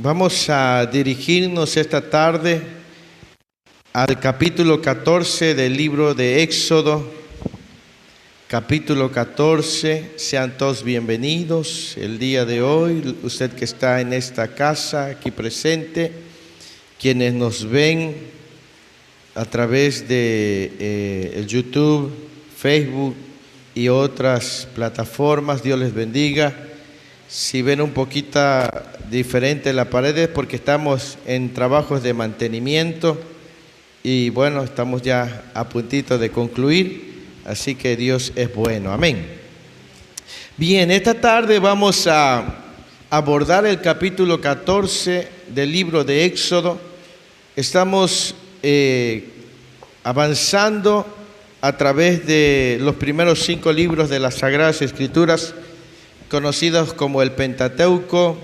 Vamos a dirigirnos esta tarde al capítulo 14 del libro de Éxodo. Capítulo 14, sean todos bienvenidos el día de hoy, usted que está en esta casa, aquí presente, quienes nos ven a través de el YouTube, Facebook y otras plataformas, Dios les bendiga. Si ven un poquito diferente la pared es porque estamos en trabajos de mantenimiento y bueno, estamos ya a puntito de concluir, así que Dios es bueno, amén. Bien, esta tarde vamos a abordar el capítulo 14 del libro de Éxodo. Estamos avanzando a través de los primeros 5 libros de las Sagradas Escrituras, conocidos como el Pentateuco.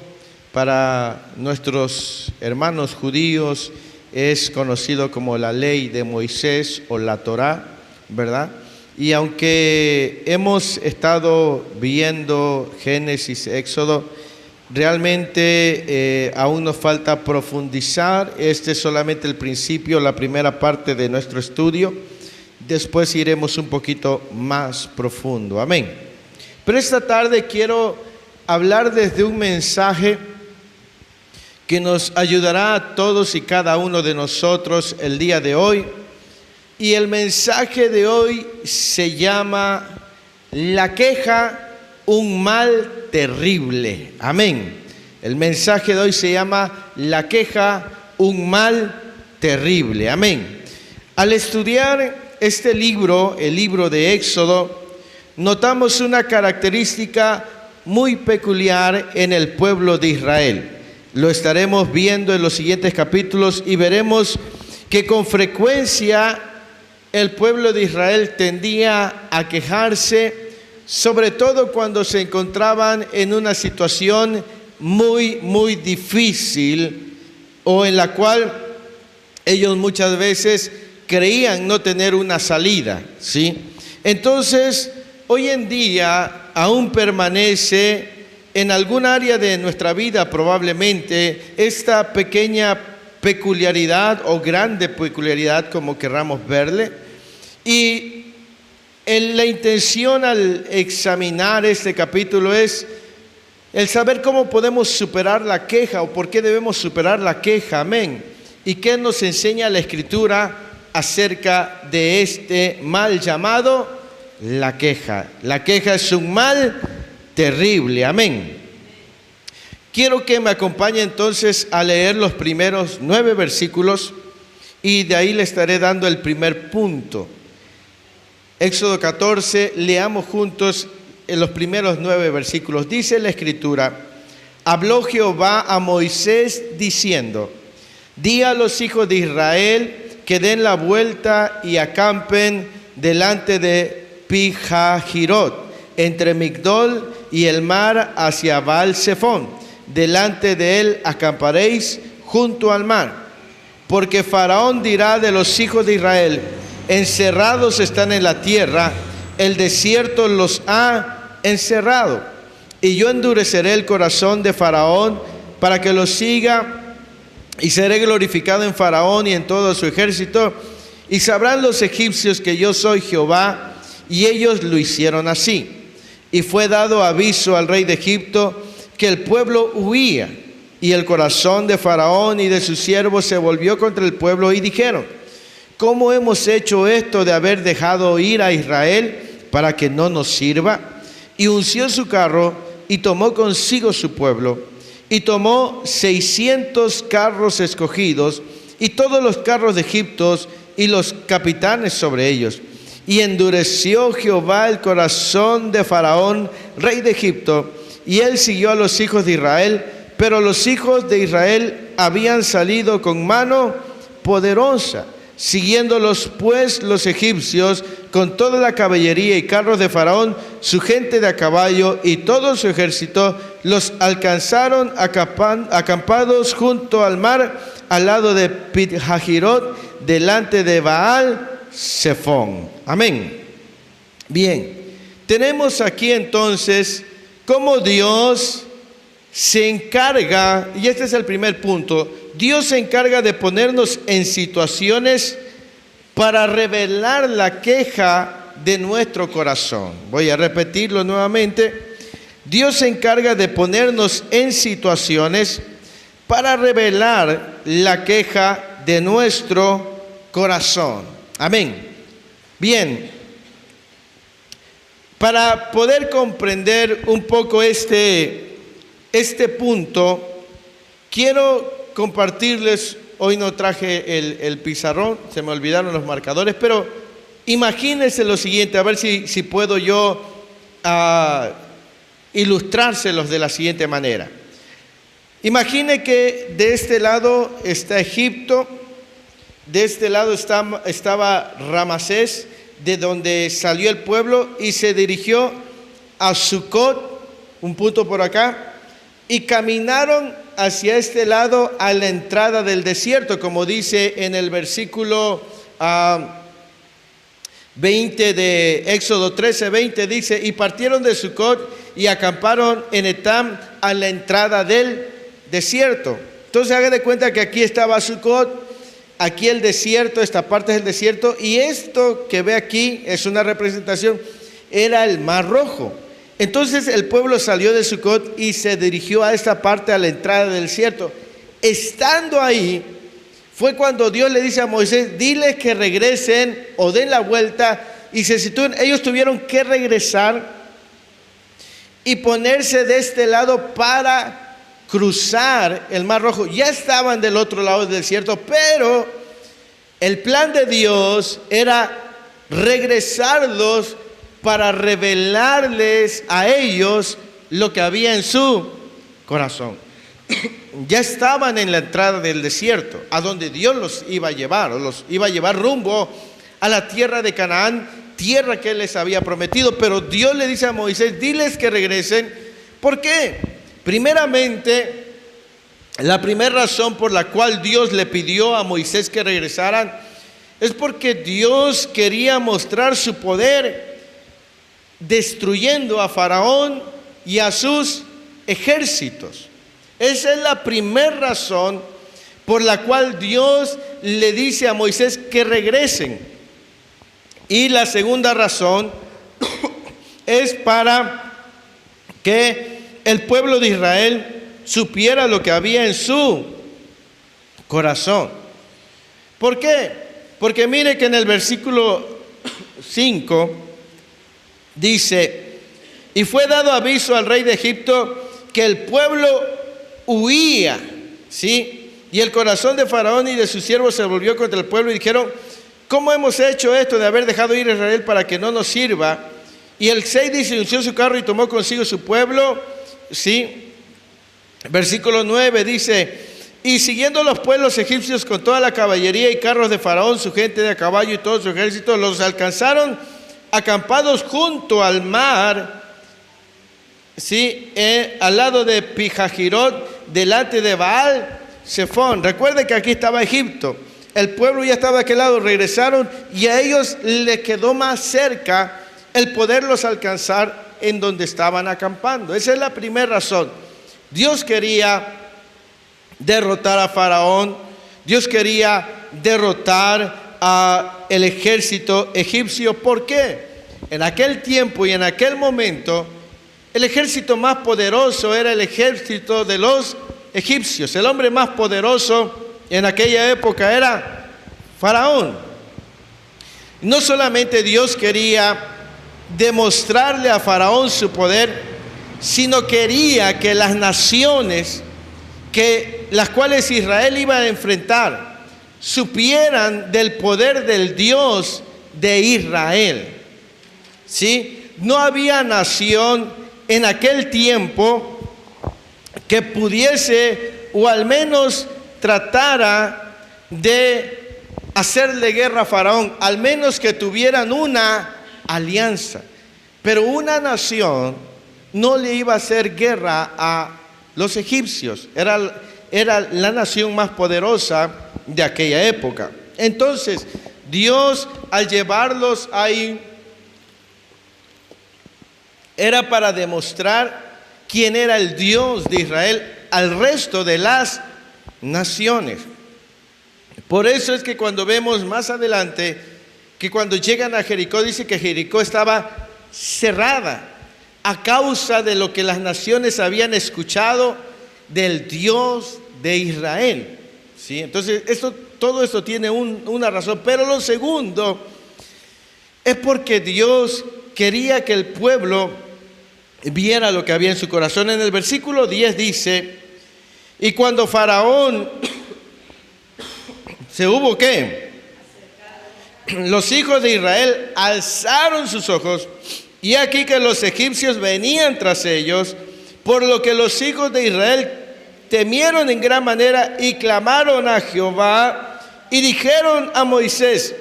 Para nuestros hermanos judíos es conocido como la ley de Moisés o la Torá, ¿verdad? Y aunque hemos estado viendo Génesis, Éxodo, realmente aún nos falta profundizar. Este es solamente el principio, la primera parte de nuestro estudio. Después iremos un poquito más profundo, amén. Pero esta tarde quiero hablar desde un mensaje que nos ayudará a todos y cada uno de nosotros el día de hoy. Y el mensaje de hoy se llama La queja, un mal terrible. Amén. El mensaje de hoy se llama La queja, un mal terrible. Amén. Al estudiar este libro, el libro de Éxodo, notamos una característica muy peculiar en el pueblo de Israel. Lo estaremos viendo en los siguientes capítulos y veremos que con frecuencia el pueblo de Israel tendía a quejarse, sobre todo cuando se encontraban en una situación muy difícil o en la cual ellos muchas veces creían no tener una salida, ¿sí? Entonces, hoy en día aún permanece en algún área de nuestra vida probablemente esta pequeña peculiaridad o grande peculiaridad, como querramos verle. Y la intención al examinar este capítulo es el saber cómo podemos superar la queja o por qué debemos superar la queja, amén. Y qué nos enseña la Escritura acerca de este mal llamado la queja. La queja es un mal terrible, amén. Quiero que me acompañe entonces a leer los primeros 9 versículos y de ahí le estaré dando el primer punto. Éxodo 14, leamos juntos en los primeros 9 versículos. Dice la Escritura: habló Jehová a Moisés diciendo: di a los hijos de Israel que den la vuelta y acampen delante de Pi-Hahirot, entre Migdol y el mar hacia Baal-Zephón. Delante de él acamparéis junto al mar. Porque Faraón dirá de los hijos de Israel: encerrados están en la tierra, el desierto los ha encerrado. Y yo endureceré el corazón de Faraón para que los siga, y seré glorificado en Faraón y en todo su ejército. Y sabrán los egipcios que yo soy Jehová. Y ellos lo hicieron así. Y fue dado aviso al rey de Egipto que el pueblo huía. Y el corazón de Faraón y de sus siervos se volvió contra el pueblo y dijeron: ¿cómo hemos hecho esto de haber dejado ir a Israel para que no nos sirva? Y unció su carro y tomó consigo su pueblo. Y tomó 600 carros escogidos y todos los carros de Egipto y los capitanes sobre ellos. Y endureció Jehová el corazón de Faraón, rey de Egipto, y él siguió a los hijos de Israel. Pero los hijos de Israel habían salido con mano poderosa, siguiéndolos pues los egipcios con toda la caballería y carros de Faraón, su gente de a caballo y todo su ejército. Los alcanzaron acampados junto al mar, al lado de Pi-Hahirot, delante de Baal-Zephón. Amén. Bien, tenemos aquí entonces cómo Dios se encarga, y este es el primer punto, Dios se encarga de ponernos en situaciones para revelar la queja de nuestro corazón. Voy a repetirlo nuevamente. Dios se encarga de ponernos en situaciones para revelar la queja de nuestro corazón. Amén. Bien, para poder comprender un poco este punto, quiero compartirles, hoy no traje el pizarrón, se me olvidaron los marcadores, pero imagínense lo siguiente, a ver si puedo yo ilustrárselos de la siguiente manera. Imagine que de este lado está Egipto, de este lado estaba Ramasés, de donde salió el pueblo y se dirigió a Sucot, un punto por acá, y caminaron hacia este lado a la entrada del desierto, como dice en el versículo 20 de Éxodo 13:20, dice, y partieron de Sucot y acamparon en Etam a la entrada del desierto. Entonces haga de cuenta que aquí estaba Sucot, aquí el desierto, esta parte es el desierto, y esto que ve aquí es una representación, era el Mar Rojo. Entonces el pueblo salió de Sucot y se dirigió a esta parte, a la entrada del desierto. Estando ahí, fue cuando Dios le dice a Moisés, diles que regresen o den la vuelta y se sitúen. Ellos tuvieron que regresar y ponerse de este lado para cruzar el Mar Rojo. Ya estaban del otro lado del desierto, pero el plan de Dios era regresarlos para revelarles a ellos lo que había en su corazón. Ya estaban en la entrada del desierto, a donde Dios los iba a llevar, o los iba a llevar rumbo a la tierra de Canaán, tierra que Él les había prometido. Pero Dios le dice a Moisés, diles que regresen. ¿Por qué? Primeramente, la primera razón por la cual Dios le pidió a Moisés que regresaran es porque Dios quería mostrar su poder destruyendo a Faraón y a sus ejércitos. Esa es la primera razón por la cual Dios le dice a Moisés que regresen. Y la segunda razón es para que el pueblo de Israel supiera lo que había en su corazón. ¿Por qué? Porque mire que en el versículo 5 dice, y fue dado aviso al rey de Egipto que el pueblo huía, ¿sí? Y el corazón de Faraón y de sus siervos se volvió contra el pueblo y dijeron, ¿cómo hemos hecho esto de haber dejado ir a Israel para que no nos sirva? Y el 6 dice, unció su carro y tomó consigo su pueblo, ¿sí? Versículo 9 dice, y siguiendo los pueblos egipcios con toda la caballería y carros de Faraón, su gente de a caballo y todo su ejército, los alcanzaron acampados junto al mar, ¿sí? Al lado de Pijajirot, delante de Baal Zephón. Recuerde que aquí estaba Egipto, el pueblo ya estaba de aquel lado, regresaron y a ellos les quedó más cerca el poderlos alcanzar en donde estaban acampando. Esa es la primera razón. Dios quería derrotar a Faraón, Dios quería derrotar al ejército egipcio. ¿Por qué? En aquel tiempo y en aquel momento, el ejército más poderoso era el ejército de los egipcios. El hombre más poderoso en aquella época era Faraón. No solamente Dios quería demostrarle a Faraón su poder, sino quería que las naciones las cuales Israel iba a enfrentar supieran del poder del Dios de Israel. ¿Sí? No había nación en aquel tiempo que pudiese o al menos tratara de hacerle guerra a Faraón, al menos que tuvieran una alianza. Pero una nación no le iba a hacer guerra a los egipcios, era la nación más poderosa de aquella época. Entonces, Dios al llevarlos ahí era para demostrar quién era el Dios de Israel al resto de las naciones. Por eso es que cuando vemos más adelante que cuando llegan a Jericó, dice que Jericó estaba cerrada a causa de lo que las naciones habían escuchado del Dios de Israel. ¿Sí? Entonces, todo esto tiene una razón. Pero lo segundo es porque Dios quería que el pueblo viera lo que había en su corazón. En el versículo 10 dice: y cuando Faraón se hubo ¿qué? Los hijos de Israel alzaron sus ojos, y aquí que los egipcios venían tras ellos, por lo que los hijos de Israel temieron en gran manera y clamaron a Jehová y dijeron a Moisés: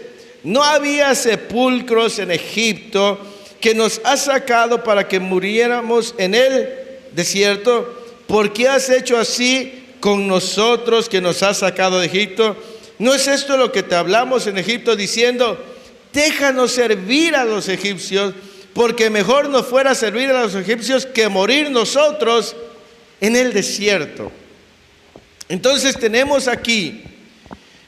no había sepulcros en Egipto que nos has sacado para que muriéramos en el desierto. ¿Por qué has hecho así con nosotros que nos has sacado de Egipto? ¿No es esto lo que te hablamos en Egipto diciendo: déjanos servir a los egipcios, porque mejor nos fuera servir a los egipcios que morir nosotros en el desierto? Entonces tenemos aquí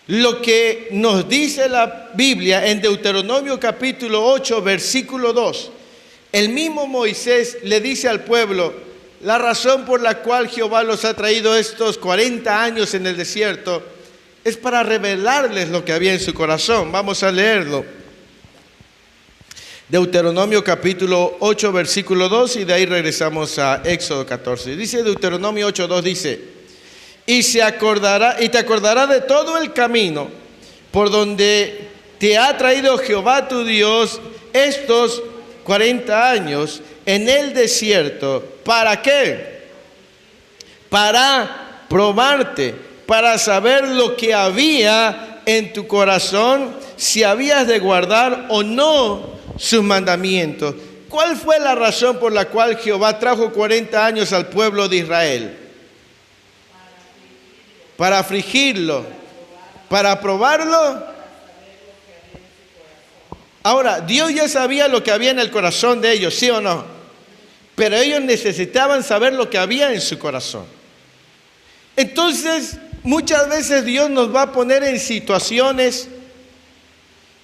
lo que nos dice la Biblia en Deuteronomio capítulo 8, versículo 2. El mismo Moisés le dice al pueblo: la razón por la cual Jehová los ha traído estos 40 años en el desierto es para revelarles lo que había en su corazón. Vamos a leerlo. Deuteronomio capítulo 8, versículo 2, y de ahí regresamos a Éxodo 14. Dice Deuteronomio 8, 2, dice: y te acordará de todo el camino por donde te ha traído Jehová tu Dios estos 40 años en el desierto. ¿Para qué? Para probarte, para saber lo que había en tu corazón, si habías de guardar o no sus mandamientos. ¿Cuál fue la razón por la cual Jehová trajo 40 años al pueblo de Israel? Para afligirlo, para probarlo. Ahora, Dios ya sabía lo que había en el corazón de ellos, ¿sí o no? Pero ellos necesitaban saber lo que había en su corazón. Entonces, muchas veces Dios nos va a poner en situaciones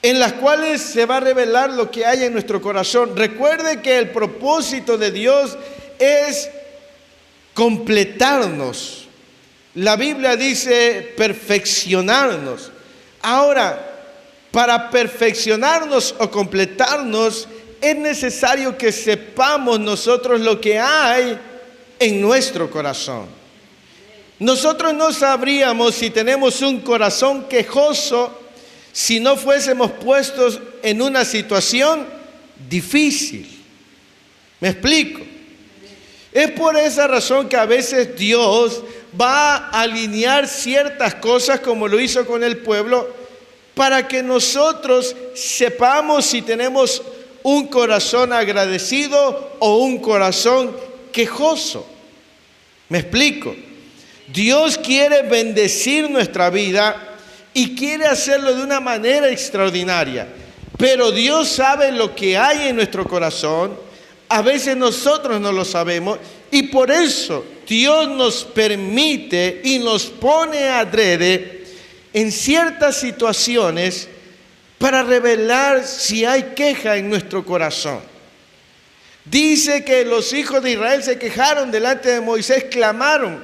en las cuales se va a revelar lo que hay en nuestro corazón. Recuerde que el propósito de Dios es completarnos. La Biblia dice perfeccionarnos. Ahora, para perfeccionarnos o completarnos, es necesario que sepamos nosotros lo que hay en nuestro corazón. Nosotros no sabríamos si tenemos un corazón quejoso si no fuésemos puestos en una situación difícil. ¿Me explico? Es por esa razón que a veces Dios va a alinear ciertas cosas, como lo hizo con el pueblo, para que nosotros sepamos si tenemos un corazón agradecido o un corazón quejoso. ¿Me explico? Dios quiere bendecir nuestra vida y quiere hacerlo de una manera extraordinaria, pero Dios sabe lo que hay en nuestro corazón. A veces nosotros no lo sabemos, y por eso Dios nos permite y nos pone adrede en ciertas situaciones para revelar si hay queja en nuestro corazón. Dice que los hijos de Israel se quejaron delante de Moisés, clamaron.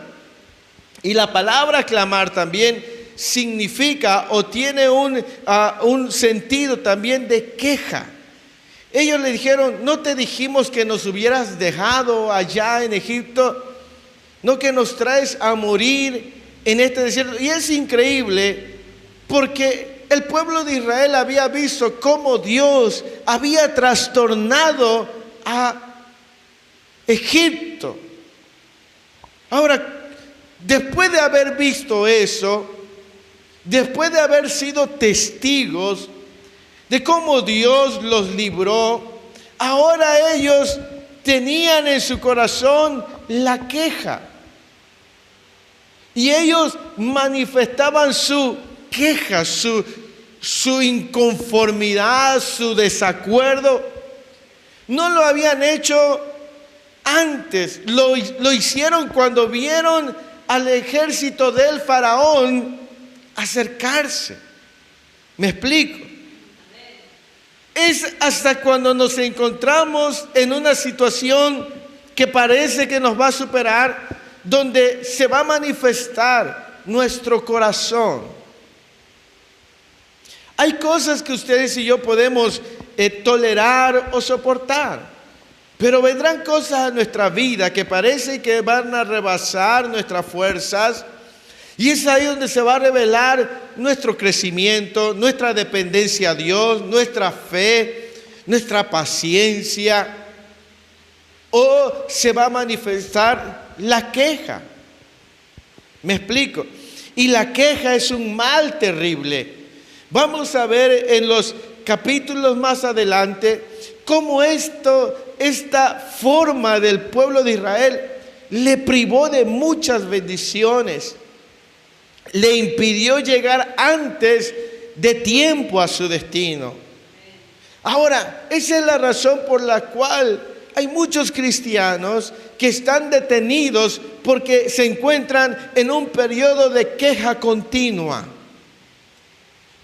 Y la palabra clamar también significa o tiene un sentido también de queja. Ellos le dijeron: ¿no te dijimos que nos hubieras dejado allá en Egipto? ¿No que nos traes a morir en este desierto? Y es increíble porque el pueblo de Israel había visto cómo Dios había trastornado a Egipto. Ahora, después de haber visto eso, después de haber sido testigos de cómo Dios los libró, ahora ellos tenían en su corazón la queja. Y ellos manifestaban su queja, su inconformidad, su desacuerdo. No lo habían hecho Antes lo hicieron cuando vieron al ejército del faraón acercarse. ¿Me explico? Es hasta cuando nos encontramos en una situación que parece que nos va a superar, donde se va a manifestar nuestro corazón. Hay cosas que ustedes y yo podemos tolerar o soportar, pero vendrán cosas a nuestra vida que parece que van a rebasar nuestras fuerzas, y es ahí donde se va a revelar nuestro crecimiento, nuestra dependencia a Dios, nuestra fe, nuestra paciencia, o se va a manifestar la queja. ¿Me explico? Y la queja es un mal terrible. Vamos a ver en los capítulos más adelante cómo esta forma del pueblo de Israel le privó de muchas bendiciones, le impidió llegar antes de tiempo a su destino. Ahora, esa es la razón por la cual hay muchos cristianos que están detenidos porque se encuentran en un periodo de queja continua.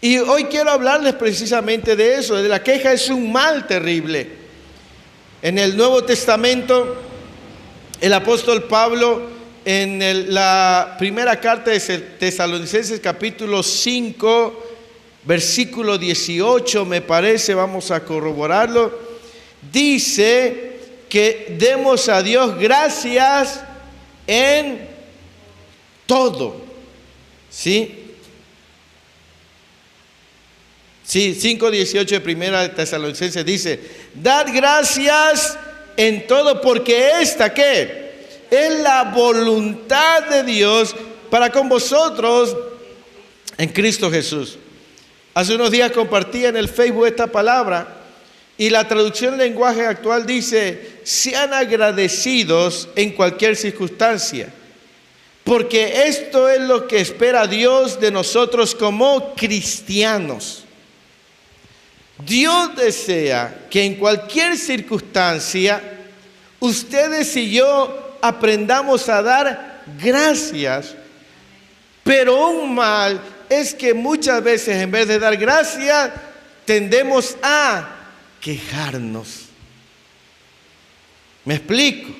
Y hoy quiero hablarles precisamente de eso, de la queja. Es un mal terrible. En el Nuevo Testamento, el apóstol Pablo, en la primera carta de Tesalonicenses, capítulo 5, versículo 18, me parece, vamos a corroborarlo, dice que demos a Dios gracias en todo. ¿Sí? Sí, 5:18 de primera de Tesalonicenses dice: dad gracias en todo, porque esta, ¿qué? Es la voluntad de Dios para con vosotros en Cristo Jesús. Hace unos días compartí en el Facebook esta palabra, y la traducción lenguaje actual dice: sean agradecidos en cualquier circunstancia, porque esto es lo que espera Dios de nosotros como cristianos. Dios desea que en cualquier circunstancia ustedes y yo aprendamos a dar gracias, pero un mal es que muchas veces en vez de dar gracias tendemos a quejarnos. ¿Me explico?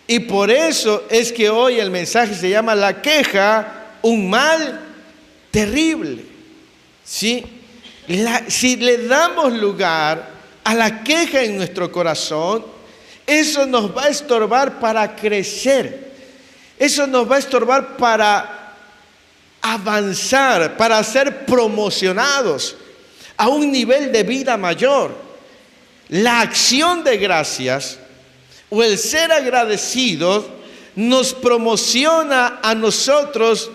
Y por eso es que hoy el mensaje se llama la queja, un mal terrible. ¿Sí? Si le damos lugar a la queja en nuestro corazón, eso nos va a estorbar para crecer. Eso nos va a estorbar para avanzar, para ser promocionados a un nivel de vida mayor. La acción de gracias o el ser agradecidos nos promociona a nosotros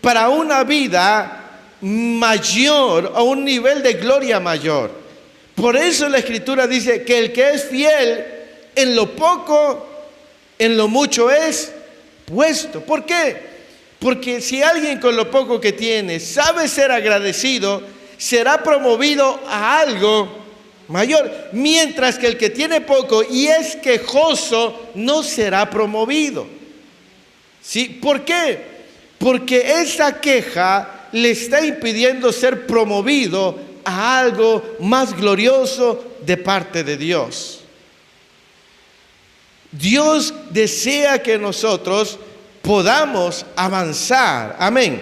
para una vida mayor, a un nivel de gloria mayor. Por eso la Escritura dice que el que es fiel en lo poco, en lo mucho es puesto. ¿Por qué? Porque si alguien con lo poco que tiene sabe ser agradecido, será promovido a algo mayor, mientras que el que tiene poco y es quejoso no será promovido. ¿Sí? ¿Por qué? Porque esa queja le está impidiendo ser promovido a algo más glorioso de parte de Dios. Dios desea que nosotros podamos avanzar. Amén.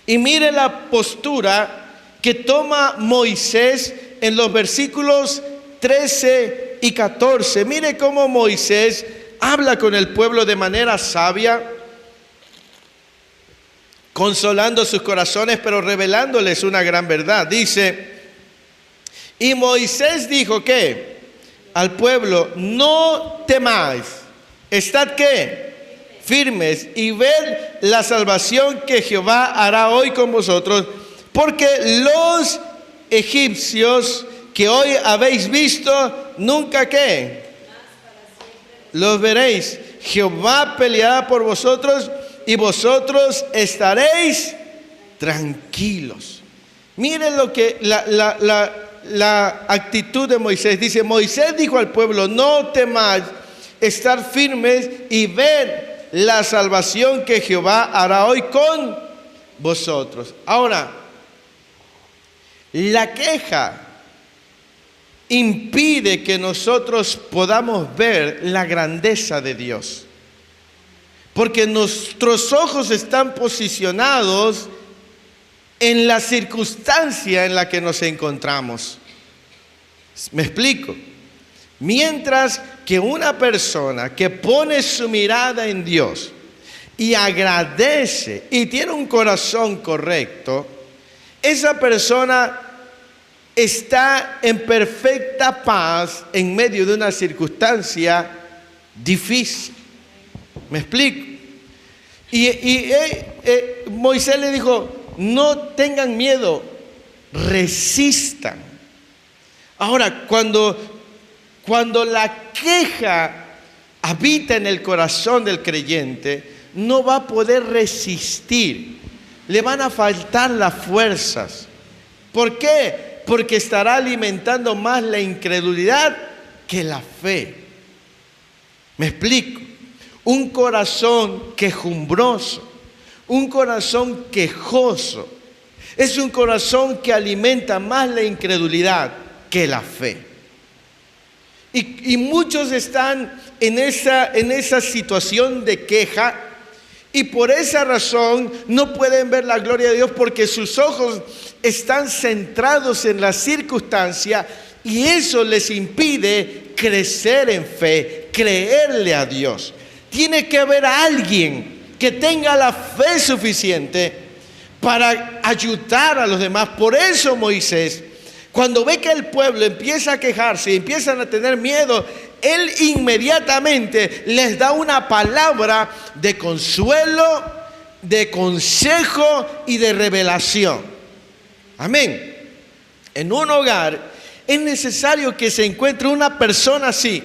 Y mire la postura que toma Moisés en los versículos 13 y 14. Mire cómo Moisés habla con el pueblo de manera sabia, consolando sus corazones, pero revelándoles una gran verdad. Dice: y Moisés dijo que al pueblo: no temáis, estad ¿qué? Firmes, y ved la salvación que Jehová hará hoy con vosotros, porque los egipcios que hoy habéis visto, nunca ¿qué? Los veréis. Jehová peleará por vosotros y vosotros estaréis tranquilos. Miren lo que la actitud de Moisés. Dice: Moisés dijo al pueblo: no temáis, estar firmes y ver la salvación que Jehová hará hoy con vosotros. Ahora, la queja impide que nosotros podamos ver la grandeza de Dios, porque nuestros ojos están posicionados en la circunstancia en la que nos encontramos. ¿Me explico? Mientras que una persona que pone su mirada en Dios y agradece y tiene un corazón correcto, esa persona está en perfecta paz en medio de una circunstancia difícil. ¿Me explico? Y Moisés le dijo, no tengan miedo, resistan. Ahora, cuando la queja habita en el corazón del creyente, no va a poder resistir. Le van a faltar las fuerzas. ¿Por qué? Porque estará alimentando más la incredulidad que la fe. ¿Me explico? Un corazón quejumbroso, un corazón quejoso, es un corazón que alimenta más la incredulidad que la fe. Y muchos están en esa situación de queja, y por esa razón no pueden ver la gloria de Dios, porque sus ojos están centrados en la circunstancia, y eso les impide crecer en fe, creerle a Dios. Tiene que haber alguien que tenga la fe suficiente para ayudar a los demás. Por eso Moisés, cuando ve que el pueblo empieza a quejarse y empiezan a tener miedo, él inmediatamente les da una palabra de consuelo, de consejo y de revelación. Amén. En un hogar es necesario que se encuentre una persona así,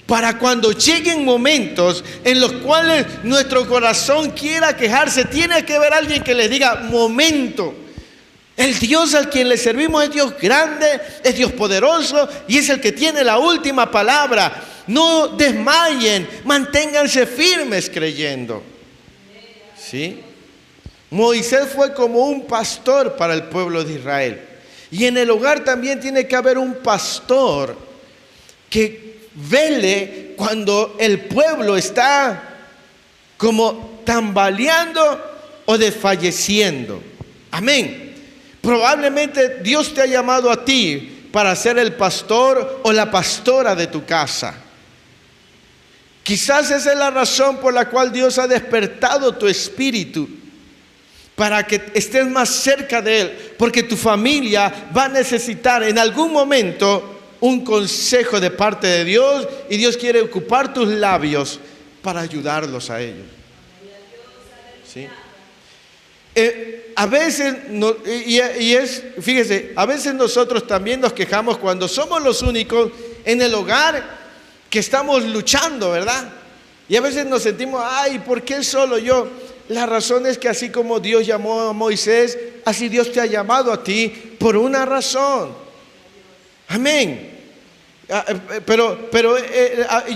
para cuando lleguen momentos en los cuales nuestro corazón quiera quejarse, tiene que haber alguien que les diga, momento, el Dios al quien le servimos es Dios grande, es Dios poderoso y es el que tiene la última palabra. No desmayen, manténganse firmes creyendo. ¿Sí? Moisés fue como un pastor para el pueblo de Israel. Y en el hogar también tiene que haber un pastor que vele cuando el pueblo está como tambaleando o desfalleciendo. Amén. Probablemente Dios te ha llamado a ti para ser el pastor o la pastora de tu casa. Quizás esa es la razón por la cual Dios ha despertado tu espíritu, para que estés más cerca de Él, porque tu familia va a necesitar en algún momento un consejo de parte de Dios, y Dios quiere ocupar tus labios para ayudarlos a ellos. ¿Sí? A veces, fíjese, a veces nosotros también nos quejamos cuando somos los únicos en el hogar que estamos luchando, ¿verdad? Y a veces nos sentimos, ay, ¿por qué solo yo? La razón es que así como Dios llamó a Moisés, así Dios te ha llamado a ti por una razón. Amén. Pero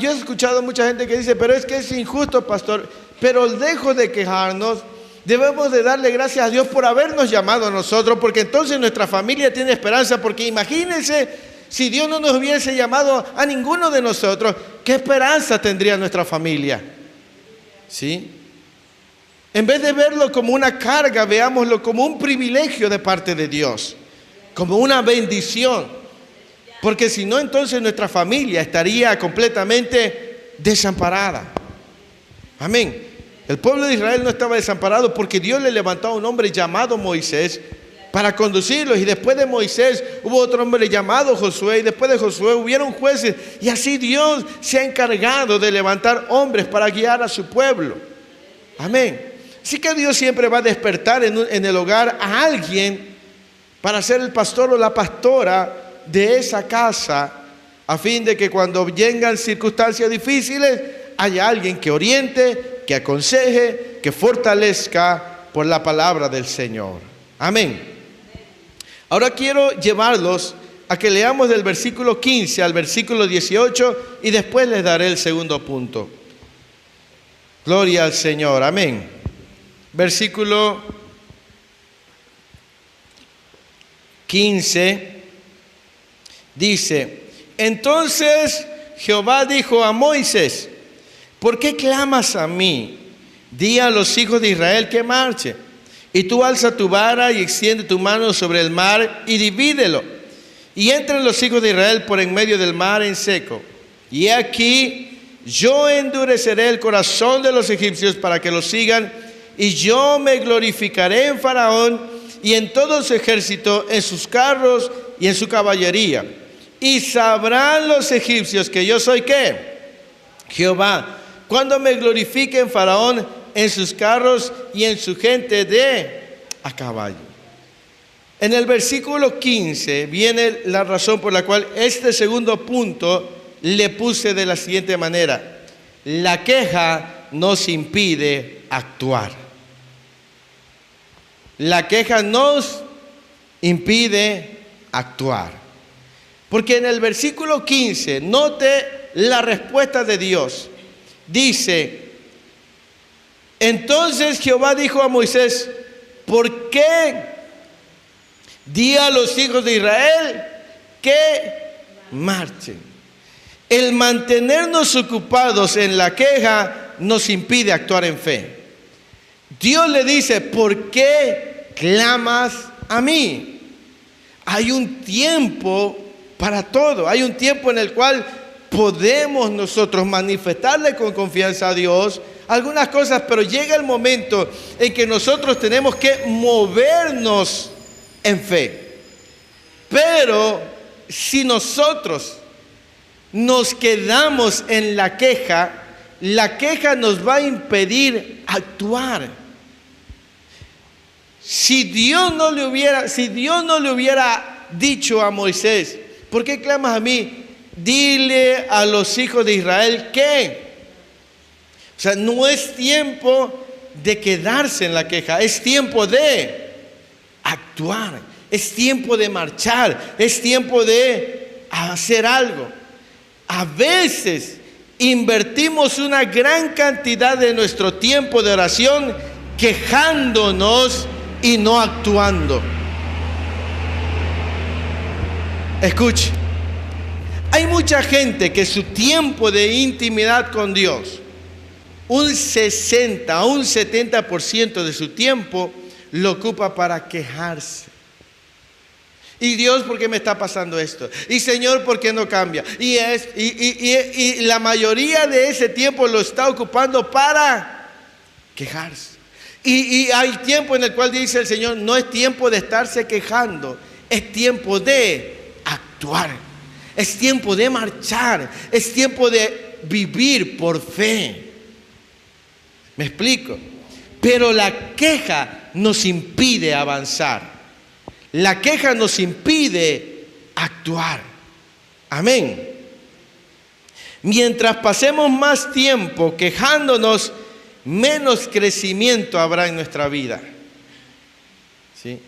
yo he escuchado mucha gente que dice, pero es que es injusto, pastor. Pero lejos de quejarnos, debemos de darle gracias a Dios por habernos llamado a nosotros, porque entonces nuestra familia tiene esperanza. Porque imagínense, si Dios no nos hubiese llamado a ninguno de nosotros, ¿qué esperanza tendría nuestra familia? ¿Sí? En vez de verlo como una carga, veámoslo como un privilegio de parte de Dios, como una bendición. Porque si no, entonces nuestra familia estaría completamente desamparada. Amén. El pueblo de Israel no estaba desamparado porque Dios le levantó a un hombre llamado Moisés para conducirlos. Y después de Moisés hubo otro hombre llamado Josué. Y después de Josué hubieron jueces. Y así Dios se ha encargado de levantar hombres para guiar a su pueblo. Amén. Así que Dios siempre va a despertar en el hogar a alguien para ser el pastor o la pastora de esa casa, a fin de que cuando vengan circunstancias difíciles haya alguien que oriente, que aconseje, que fortalezca por la palabra del Señor. Amén. Ahora quiero llevarlos a que leamos del versículo 15 al versículo 18 y después les daré el segundo punto. Gloria al Señor, amén. Versículo 15 dice: entonces Jehová dijo a Moisés: ¿por qué clamas a mí? Di a los hijos de Israel que marchen. Y tú alza tu vara y extiende tu mano sobre el mar y divídelo. Y entren los hijos de Israel por en medio del mar en seco. Y he aquí, yo endureceré el corazón de los egipcios para que los sigan. Y yo me glorificaré en Faraón y en todo su ejército, en sus carros y en su caballería. Y sabrán los egipcios que yo soy ¿qué? Jehová, cuando me glorifique en Faraón, en sus carros y en su gente de a caballo. En el versículo 15 viene la razón por la cual este segundo punto le puse de la siguiente manera: la queja nos impide actuar. La queja nos impide actuar. Porque en el versículo 15, note la respuesta de Dios. Dice: entonces Jehová dijo a Moisés: ¿por qué di a los hijos de Israel que marchen? El mantenernos ocupados en la queja nos impide actuar en fe. Dios le dice: ¿por qué clamas a mí? Hay un tiempo para todo. Hay un tiempo en el cual podemos nosotros manifestarle con confianza a Dios algunas cosas, pero llega el momento en que nosotros tenemos que movernos en fe. Pero si nosotros nos quedamos en la queja nos va a impedir actuar. Si Dios no le hubiera dicho a Moisés: ¿por qué clamas a mí? Dile a los hijos de Israel que... O sea, no es tiempo de quedarse en la queja, es tiempo de actuar, es tiempo de marchar, es tiempo de hacer algo. A veces invertimos una gran cantidad de nuestro tiempo de oración quejándonos y no actuando. Escuche, hay mucha gente que su tiempo de intimidad con Dios, un 60 a un 70% de su tiempo lo ocupa para quejarse. Y Dios, ¿por qué me está pasando esto? Y Señor, ¿por qué no cambia? Y la mayoría de ese tiempo lo está ocupando para quejarse. Y hay tiempo en el cual dice el Señor: no es tiempo de estarse quejando, es tiempo de actuar, es tiempo de marchar, es tiempo de vivir por fe. ¿Me explico? Pero la queja nos impide avanzar. La queja nos impide actuar. Amén. Mientras pasemos más tiempo quejándonos, menos crecimiento habrá en nuestra vida. ¿Sí?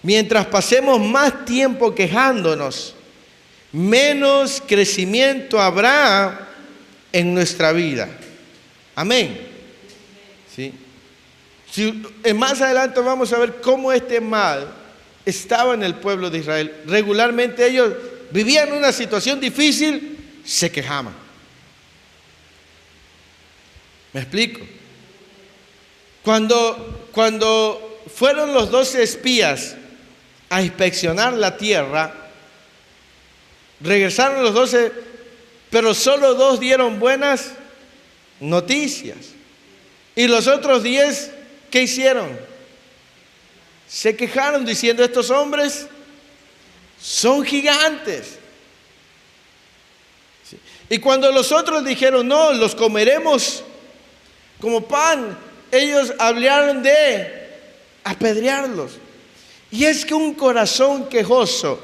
Mientras pasemos más tiempo quejándonos, menos crecimiento habrá en nuestra vida. Amén. ¿Sí? Más adelante vamos a ver cómo este mal estaba en el pueblo de Israel. Regularmente ellos vivían una situación difícil, se quejaban. ¿Me explico? Cuando fueron los 12 espías a inspeccionar la tierra, regresaron los 12, pero solo 2 dieron buenas noticias. Y los otros 10, ¿qué hicieron? Se quejaron diciendo: estos hombres son gigantes. ¿Sí? Y cuando los otros dijeron: no, los comeremos como pan, ellos hablaron de apedrearlos. Y es que un corazón quejoso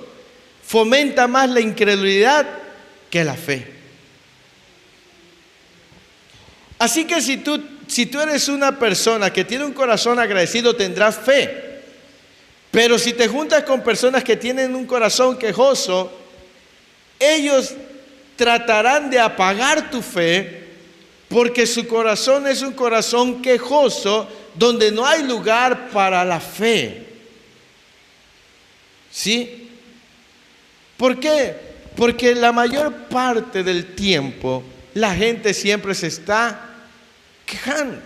fomenta más la incredulidad que la fe. Así que si tú eres una persona que tiene un corazón agradecido, tendrás fe. Pero si te juntas con personas que tienen un corazón quejoso, ellos tratarán de apagar tu fe porque su corazón es un corazón quejoso donde no hay lugar para la fe. ¿Sí? ¿Por qué? Porque la mayor parte del tiempo la gente siempre se está quejando.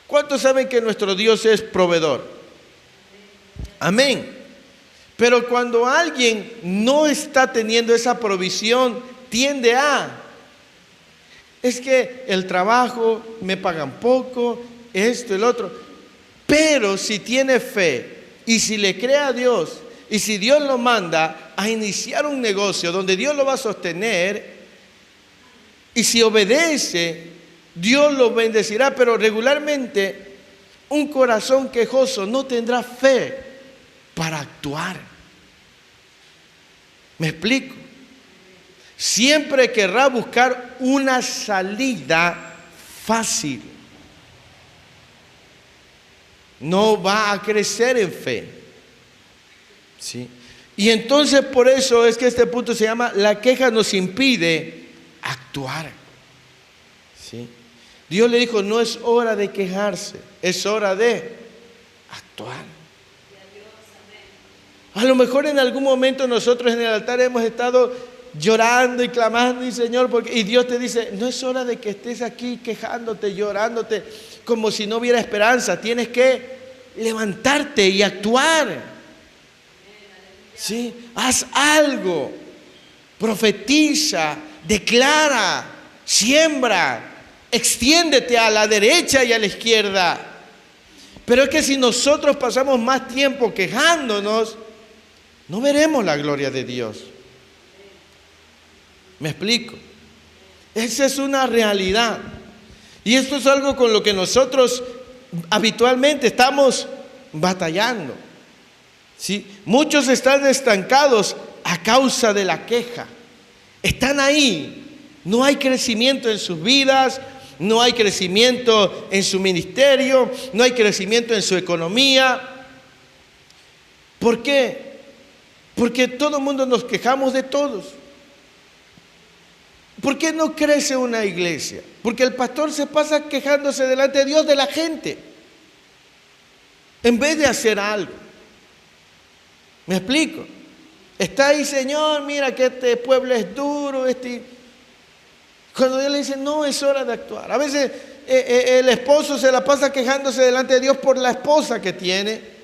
¿Cuántos saben que nuestro Dios es proveedor? Amén. Pero cuando alguien no está teniendo esa provisión, tiende a, es que el trabajo, me pagan poco, esto, el otro. Pero si tiene fe y si le cree a Dios y si Dios lo manda a iniciar un negocio donde Dios lo va a sostener y si obedece, Dios lo bendecirá. Pero regularmente un corazón quejoso no tendrá fe para actuar. ¿Me explico? Siempre querrá buscar una salida fácil. No va a crecer en fe. ¿Sí? Y entonces por eso es que este punto se llama: la queja nos impide actuar. ¿Sí? Dios le dijo: no es hora de quejarse, es hora de actuar. A lo mejor en algún momento nosotros en el altar hemos estado llorando y clamando, y Señor, y Dios te dice: no es hora de que estés aquí quejándote, llorándote, como si no hubiera esperanza. Tienes que levantarte y actuar. ¿Sí? Haz algo, profetiza, declara, siembra, extiéndete a la derecha y a la izquierda. Pero es que si nosotros pasamos más tiempo quejándonos, no veremos la gloria de Dios. ¿Me explico? Esa es una realidad. Y esto es algo con lo que nosotros habitualmente estamos batallando. ¿Sí? Muchos están estancados a causa de la queja. Están ahí. No hay crecimiento en sus vidas, no hay crecimiento en su ministerio, no hay crecimiento en su economía. ¿Por qué? Porque todo el mundo nos quejamos de todos. ¿Por qué no crece una iglesia? Porque el pastor se pasa quejándose delante de Dios de la gente, en vez de hacer algo. ¿Me explico? Está ahí: Señor, mira que este pueblo es duro. Cuando Dios le dice: no, es hora de actuar. A veces el esposo se la pasa quejándose delante de Dios por la esposa que tiene.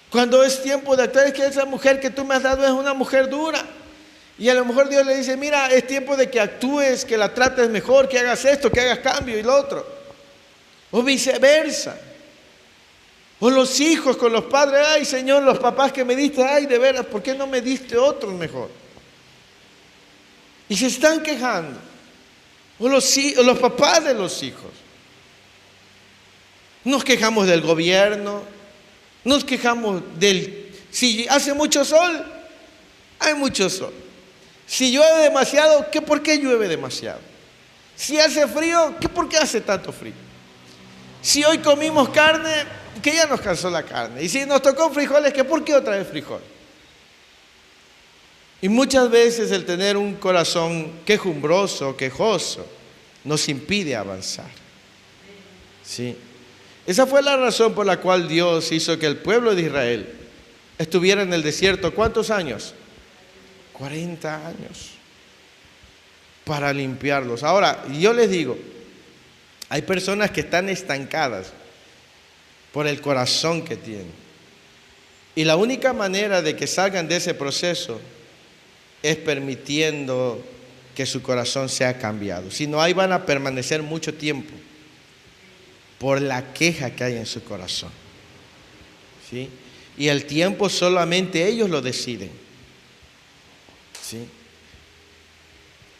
Cuando es tiempo de actuar, es que esa mujer que tú me has dado es una mujer dura. Y a lo mejor Dios le dice: mira, es tiempo de que actúes, que la trates mejor, que hagas esto, que hagas cambio y lo otro. O viceversa. O los hijos con los padres: ay, Señor, los papás que me diste, ay, de veras, ¿por qué no me diste otros mejor? Y se están quejando. O los papás de los hijos. Nos quejamos del gobierno, nos quejamos si hace mucho sol, hay mucho sol. Si llueve demasiado, ¿por qué llueve demasiado? Si hace frío, ¿por qué hace tanto frío? Si hoy comimos carne, que ya nos cansó la carne. Y si nos tocó frijoles, ¿por qué otra vez frijol? Y muchas veces el tener un corazón quejumbroso, quejoso, nos impide avanzar. ¿Sí? Esa fue la razón por la cual Dios hizo que el pueblo de Israel estuviera en el desierto. ¿Cuántos años? 40 años. Para limpiarlos. Ahora, yo les digo, hay personas que están estancadas por el corazón que tienen. Y la única manera de que salgan de ese proceso es permitiendo que su corazón sea cambiado. Si no, ahí van a permanecer mucho tiempo por la queja que hay en su corazón. ¿Sí? Y el tiempo solamente ellos lo deciden. ¿Sí?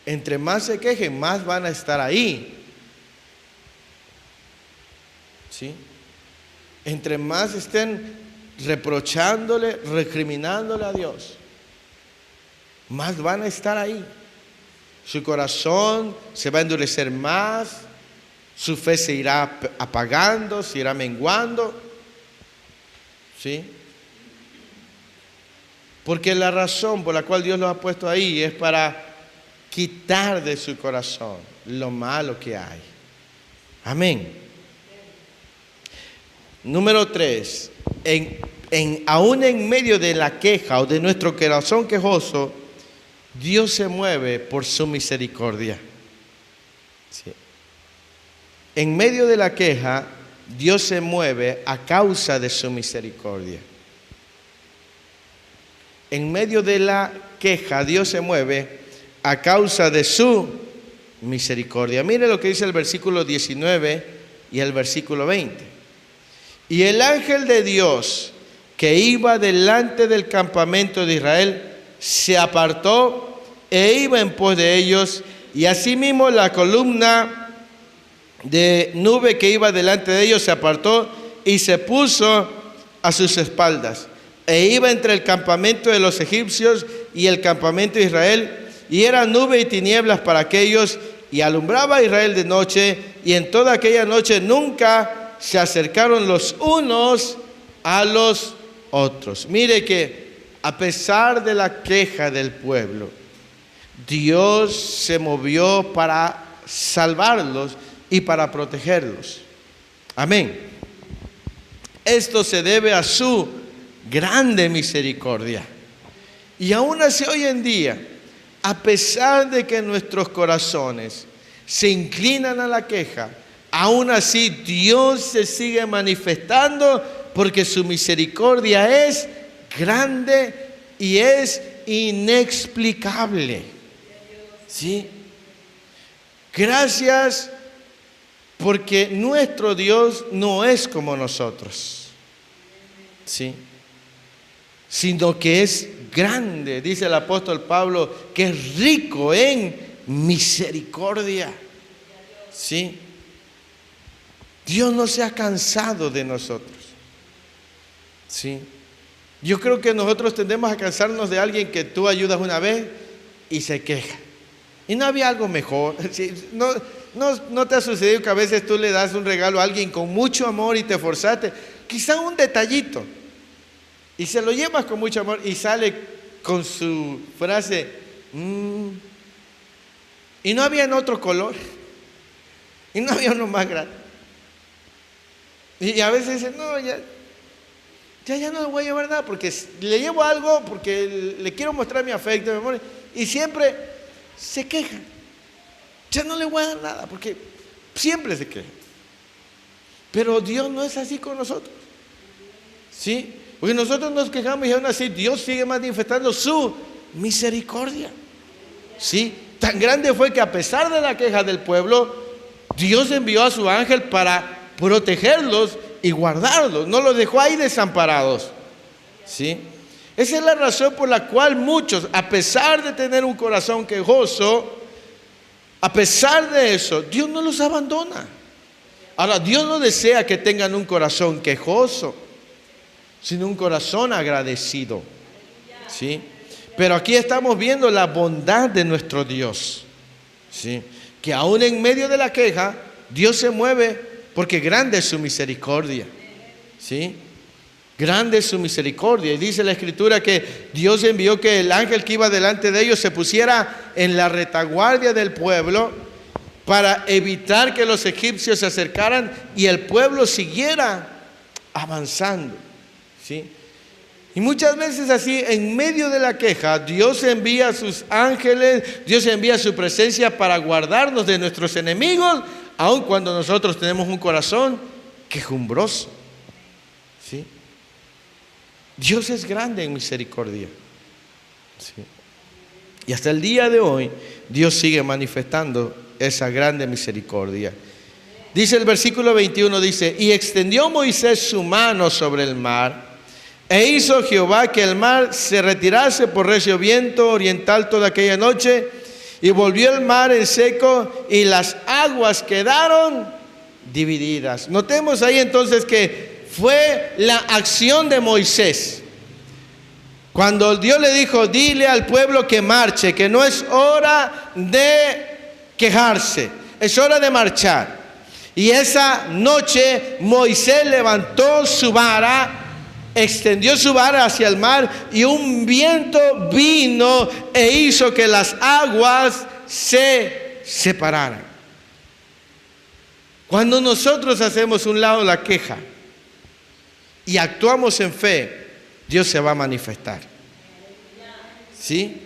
Entre más se quejen, más van a estar ahí. ¿Sí? Entre más estén reprochándole, recriminándole a Dios, más van a estar ahí. Su corazón se va a endurecer más, su fe se irá apagando, se irá menguando. ¿Sí? Porque la razón por la cual Dios los ha puesto ahí es para quitar de su corazón lo malo que hay. Amén. Número 3. Aún en medio de la queja o de nuestro corazón quejoso, Dios se mueve por su misericordia. Sí. En medio de la queja, Dios se mueve a causa de su misericordia. En medio de la queja, Dios se mueve a causa de su misericordia. Mire lo que dice el versículo 19 y el versículo 20. Y el ángel de Dios que iba delante del campamento de Israel se apartó e iba en pos de ellos, y asimismo la columna de nube que iba delante de ellos se apartó y se puso a sus espaldas, e iba entre el campamento de los egipcios y el campamento de Israel, y era nube y tinieblas para aquellos, y alumbraba a Israel de noche, y en toda aquella noche nunca se acercaron los unos a los otros. Mire que a pesar de la queja del pueblo, Dios se movió para salvarlos y para protegerlos. Amén. Esto se debe a su grande misericordia. Y aún así hoy en día, a pesar de que nuestros corazones se inclinan a la queja, aún así Dios se sigue manifestando porque su misericordia es grande y es inexplicable. ¿Sí? Gracias porque nuestro Dios no es como nosotros. ¿Sí? Sino que es grande, dice el apóstol Pablo, que es rico en misericordia. ¿Sí? Dios no se ha cansado de nosotros. ¿Sí? Yo creo que nosotros tendemos a cansarnos de alguien que tú ayudas una vez y se queja. Y no había algo mejor. ¿Sí? No te ha sucedido que a veces tú le das un regalo a alguien con mucho amor y te esforzaste, quizá un detallito, y se lo llevas con mucho amor y sale con su frase, y no había en otro color, y no había uno más grande. Y a veces dicen, no, ya no le voy a llevar nada, porque le llevo algo, porque le quiero mostrar mi afecto, mi amor, y siempre se queja. Ya no le voy a dar nada, porque siempre se queja. Pero Dios no es así con nosotros. ¿Sí? Porque nosotros nos quejamos y aún así Dios sigue manifestando su misericordia. ¿Sí? Tan grande fue que a pesar de la queja del pueblo, Dios envió a su ángel para protegerlos y guardarlos. No los dejó ahí desamparados. ¿Sí? Esa es la razón por la cual muchos, a pesar de tener un corazón quejoso, a pesar de eso, Dios no los abandona. Ahora, Dios no desea que tengan un corazón quejoso, sino un corazón agradecido. ¿Sí? Pero aquí estamos viendo la bondad de nuestro Dios. ¿Sí? Que aún en medio de la queja, Dios se mueve porque grande es su misericordia. ¿Sí? Grande es su misericordia. Y dice la Escritura que Dios envió que el ángel que iba delante de ellos se pusiera en la retaguardia del pueblo para evitar que los egipcios se acercaran y el pueblo siguiera avanzando. ¿Sí? Y muchas veces así, en medio de la queja, Dios envía a sus ángeles, Dios envía su presencia para guardarnos de nuestros enemigos, aun cuando nosotros tenemos un corazón quejumbroso. ¿Sí? Dios es grande en misericordia. ¿Sí? Y hasta el día de hoy, Dios sigue manifestando esa grande misericordia. Dice el versículo 21, dice, y extendió Moisés su mano sobre el mar, e hizo Jehová que el mar se retirase por recio viento oriental toda aquella noche, y volvió el mar en seco, y las aguas quedaron divididas. Notemos ahí entonces que fue la acción de Moisés. Cuando Dios le dijo, dile al pueblo que marche, que no es hora de quejarse, es hora de marchar. Y esa noche Moisés levantó su vara extendió su vara hacia el mar y un viento vino e hizo que las aguas se separaran. Cuando nosotros hacemos un lado la queja y actuamos en fe, Dios se va a manifestar. ¿Sí?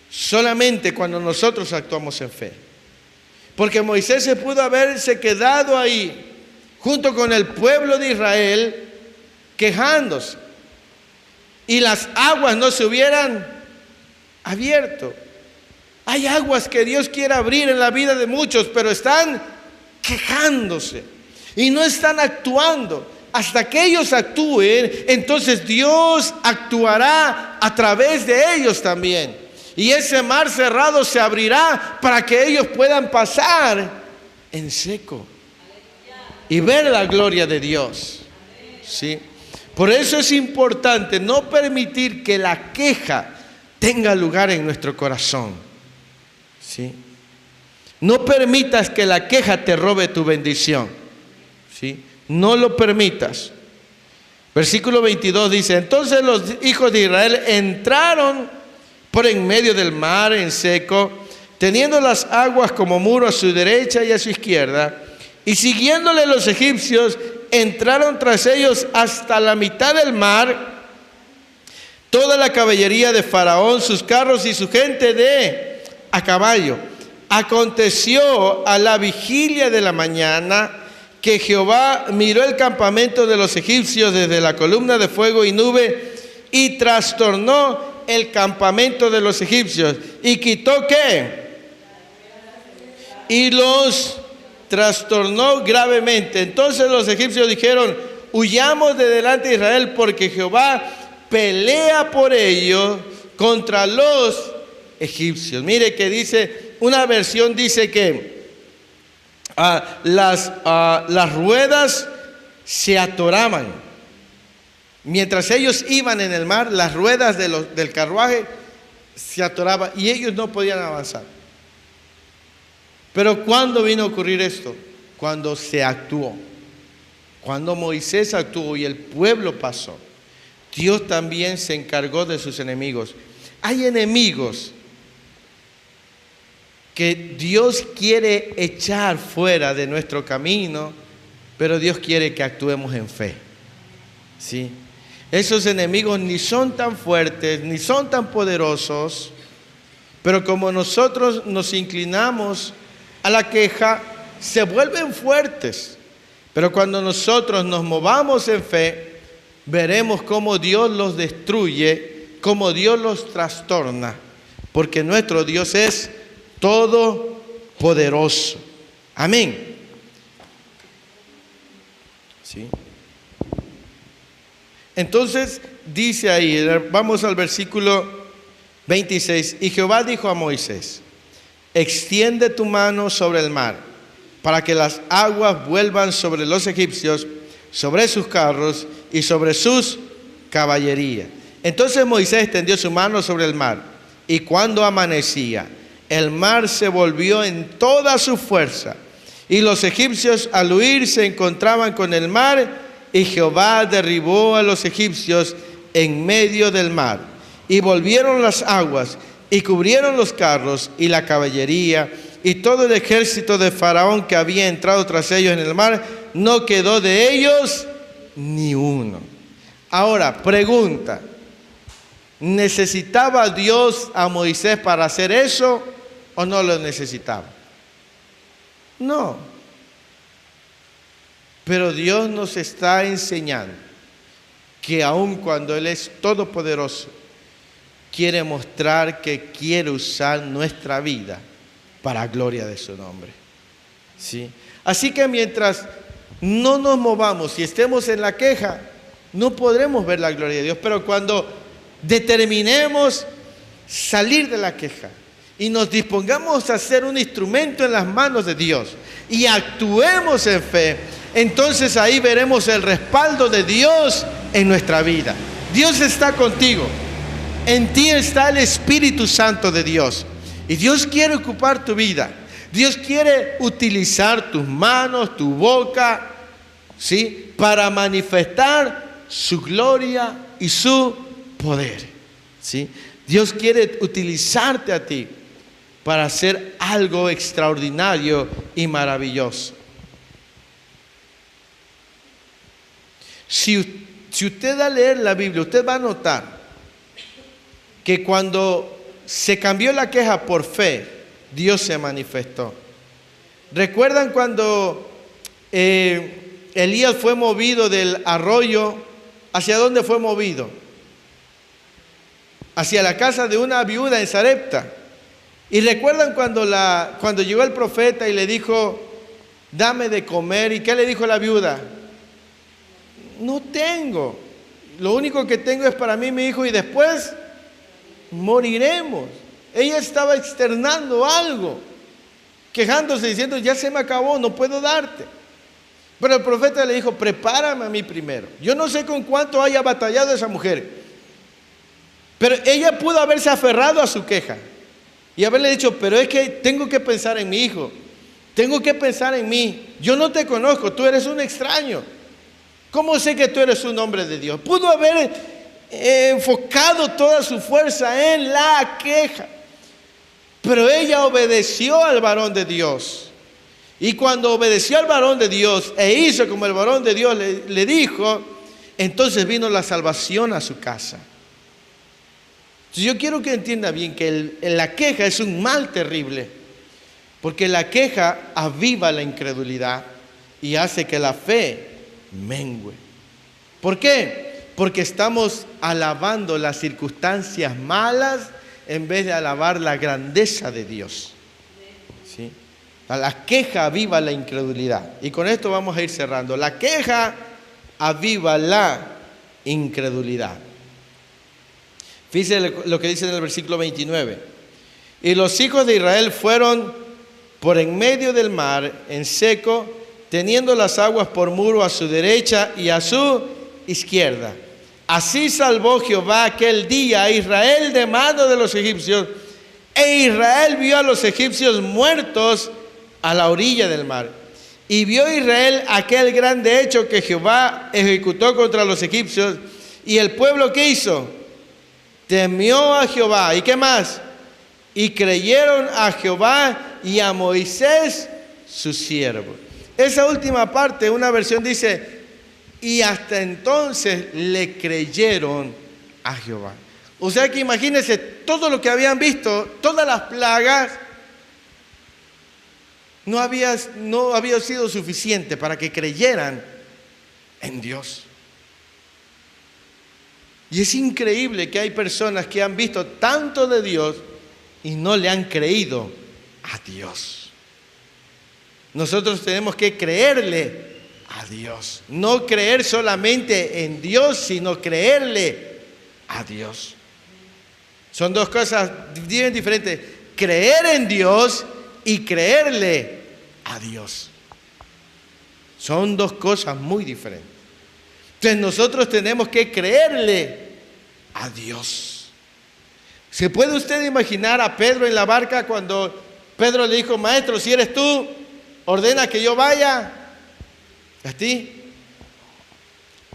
Solamente cuando nosotros actuamos en fe. Porque Moisés se pudo haberse quedado ahí junto con el pueblo de Israel quejándose y las aguas no se hubieran abierto. Hay aguas que Dios quiere abrir en la vida de muchos, pero están quejándose y no están actuando. Hasta que ellos actúen, entonces Dios actuará a través de ellos también. Y ese mar cerrado se abrirá para que ellos puedan pasar en seco y ver la gloria de Dios. ¿Sí? Por eso es importante no permitir que la queja tenga lugar en nuestro corazón. ¿Sí? No permitas que la queja te robe tu bendición. ¿Sí? No lo permitas. Versículo 22 dice: entonces los hijos de Israel entraron por en medio del mar en seco, teniendo las aguas como muro a su derecha y a su izquierda, y siguiéndole los egipcios, entraron tras ellos hasta la mitad del mar, toda la caballería de Faraón, sus carros y su gente a caballo. Aconteció a la vigilia de la mañana que Jehová miró el campamento de los egipcios desde la columna de fuego y nube y trastornó el campamento de los egipcios. ¿Y quitó qué? Y los trastornó gravemente. Entonces los egipcios dijeron: huyamos de delante de Israel, porque Jehová pelea por ellos contra los egipcios. Mire que dice, una versión dice que las ruedas se atoraban. Mientras ellos iban en el mar, las ruedas del carruaje se atoraban y ellos no podían avanzar. Pero ¿cuándo vino a ocurrir esto? Cuando se actuó. Cuando Moisés actuó y el pueblo pasó. Dios también se encargó de sus enemigos. Hay enemigos que Dios quiere echar fuera de nuestro camino, pero Dios quiere que actuemos en fe. ¿Sí? Esos enemigos ni son tan fuertes, ni son tan poderosos, pero como nosotros nos inclinamos a la queja, se vuelven fuertes. Pero cuando nosotros nos movamos en fe, veremos cómo Dios los destruye, cómo Dios los trastorna, porque nuestro Dios es todopoderoso. Amén. ¿Sí? Entonces dice ahí, vamos al versículo 26, y Jehová dijo a Moisés: extiende tu mano sobre el mar, para que las aguas vuelvan sobre los egipcios, sobre sus carros y sobre sus caballerías. Entonces Moisés extendió su mano sobre el mar, y cuando amanecía, el mar se volvió en toda su fuerza, y los egipcios al huir se encontraban con el mar, y Jehová derribó a los egipcios en medio del mar, y volvieron las aguas, y cubrieron los carros y la caballería, y todo el ejército de Faraón que había entrado tras ellos en el mar, no quedó de ellos ni uno. Ahora, pregunta: ¿necesitaba Dios a Moisés para hacer eso o no lo necesitaba? No. Pero Dios nos está enseñando que aun cuando Él es todopoderoso, quiere mostrar que quiere usar nuestra vida para gloria de su nombre. ¿Sí? Así que mientras no nos movamos y estemos en la queja, no podremos ver la gloria de Dios. Pero cuando determinemos salir de la queja y nos dispongamos a ser un instrumento en las manos de Dios y actuemos en fe, entonces ahí veremos el respaldo de Dios en nuestra vida. Dios está contigo. En ti está el Espíritu Santo de Dios. Y Dios quiere ocupar tu vida. Dios quiere utilizar tus manos, tu boca, ¿sí? Para manifestar su gloria y su poder, ¿sí? Dios quiere utilizarte a ti para hacer algo extraordinario y maravilloso. Si usted va a leer la Biblia, usted va a notar que cuando se cambió la queja por fe, Dios se manifestó. ¿Recuerdan cuando Elías fue movido del arroyo? ¿Hacia dónde fue movido? Hacia la casa de una viuda en Sarepta. Y recuerdan cuando llegó el profeta y le dijo, dame de comer. ¿Y qué le dijo la viuda? No tengo. Lo único que tengo es para mí, mi hijo, y después moriremos. Ella estaba externando algo, quejándose, diciendo, ya se me acabó, no puedo darte. Pero el profeta le dijo, prepárame a mí primero. Yo no sé con cuánto haya batallado esa mujer, pero ella pudo haberse aferrado a su queja y haberle dicho, pero es que tengo que pensar en mi hijo, tengo que pensar en mí. Yo no te conozco, tú eres un extraño. ¿Cómo sé que tú eres un hombre de Dios? Pudo haber enfocado toda su fuerza en la queja, pero ella obedeció al varón de Dios. Y cuando obedeció al varón de Dios e hizo como el varón de Dios le dijo, entonces vino la salvación a su casa. Entonces yo quiero que entienda bien que la queja es un mal terrible, porque la queja aviva la incredulidad y hace que la fe mengue. ¿Por qué? Porque estamos alabando las circunstancias malas en vez de alabar la grandeza de Dios, ¿sí? La queja aviva la incredulidad. Y con esto vamos a ir cerrando. La queja aviva la incredulidad. Fíjense lo que dice en el versículo 29. Y los hijos de Israel fueron por en medio del mar en seco, teniendo las aguas por muro a su derecha y a su izquierda. Así salvó Jehová aquel día a Israel de mano de los egipcios, e Israel vio a los egipcios muertos a la orilla del mar. Y vio Israel aquel grande hecho que Jehová ejecutó contra los egipcios, y el pueblo, ¿qué hizo? Temió a Jehová. ¿Y qué más? Y creyeron a Jehová y a Moisés su siervo. Esa última parte, una versión dice, y hasta entonces le creyeron a Jehová. O sea que imagínense todo lo que habían visto, todas las plagas, no había sido suficiente para que creyeran en Dios. Y es increíble que hay personas que han visto tanto de Dios y no le han creído a Dios. Nosotros tenemos que creerle a Dios. No creer solamente en Dios, sino creerle a Dios. Son dos cosas bien diferentes. Creer en Dios y creerle a Dios. Son dos cosas muy diferentes. Entonces nosotros tenemos que creerle a Dios. ¿Se puede usted imaginar a Pedro en la barca cuando Pedro le dijo, maestro, si eres tú, ordena que yo vaya a ti?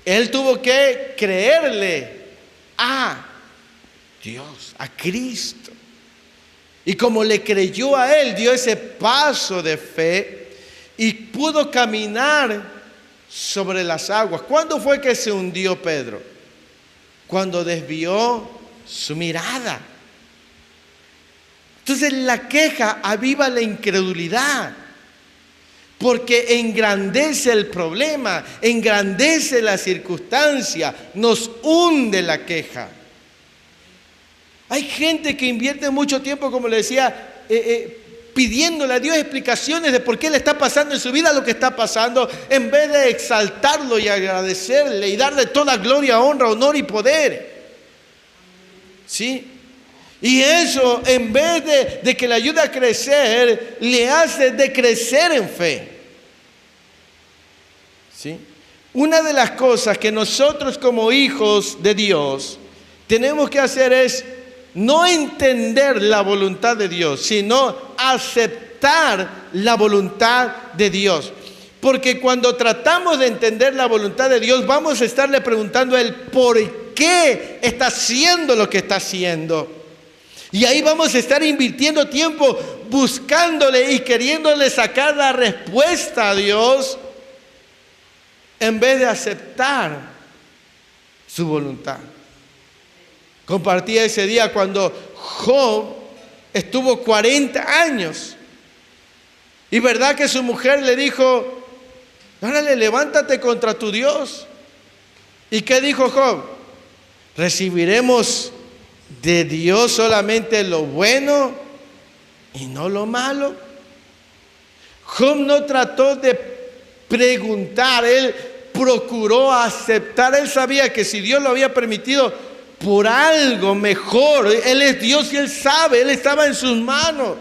Él tuvo que creerle a Dios, a Cristo. Y como le creyó a Él, dio ese paso de fe y pudo caminar sobre las aguas. ¿Cuándo fue que se hundió Pedro? Cuando desvió su mirada. Entonces la queja aviva la incredulidad, porque engrandece el problema, engrandece la circunstancia, nos hunde la queja. Hay gente que invierte mucho tiempo, como le decía, pidiéndole a Dios explicaciones de por qué le está pasando en su vida lo que está pasando, en vez de exaltarlo y agradecerle y darle toda gloria, honra, honor y poder. ¿Sí? Y eso, en vez de que le ayude a crecer, le hace decrecer en fe. ¿Sí? Una de las cosas que nosotros como hijos de Dios tenemos que hacer es no entender la voluntad de Dios, sino aceptar la voluntad de Dios. Porque cuando tratamos de entender la voluntad de Dios, vamos a estarle preguntando a Él por qué está haciendo lo que está haciendo. Y ahí vamos a estar invirtiendo tiempo buscándole y queriéndole sacar la respuesta a Dios, en vez de aceptar su voluntad. Compartía ese día cuando Job estuvo 40 años. Y verdad que su mujer le dijo: órale, levántate contra tu Dios. ¿Y qué dijo Job? ¿Recibiremos de Dios solamente lo bueno y no lo malo? Job no trató de preguntar, él procuró aceptar. Él sabía que si Dios lo había permitido por algo mejor, Él es Dios y Él sabe, Él estaba en sus manos.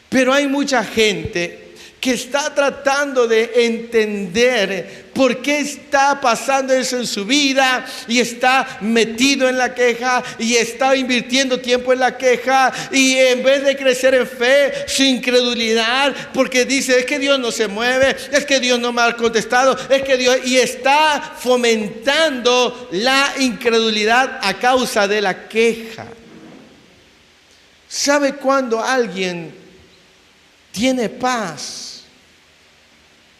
Pero hay mucha gente que está tratando de entender por qué está pasando eso en su vida, y está metido en la queja y está invirtiendo tiempo en la queja, y en vez de crecer en fe, su incredulidad, porque dice: es que Dios no se mueve, es que Dios no me ha contestado, es que Dios, y está fomentando la incredulidad a causa de la queja. ¿Sabe cuándo alguien tiene paz?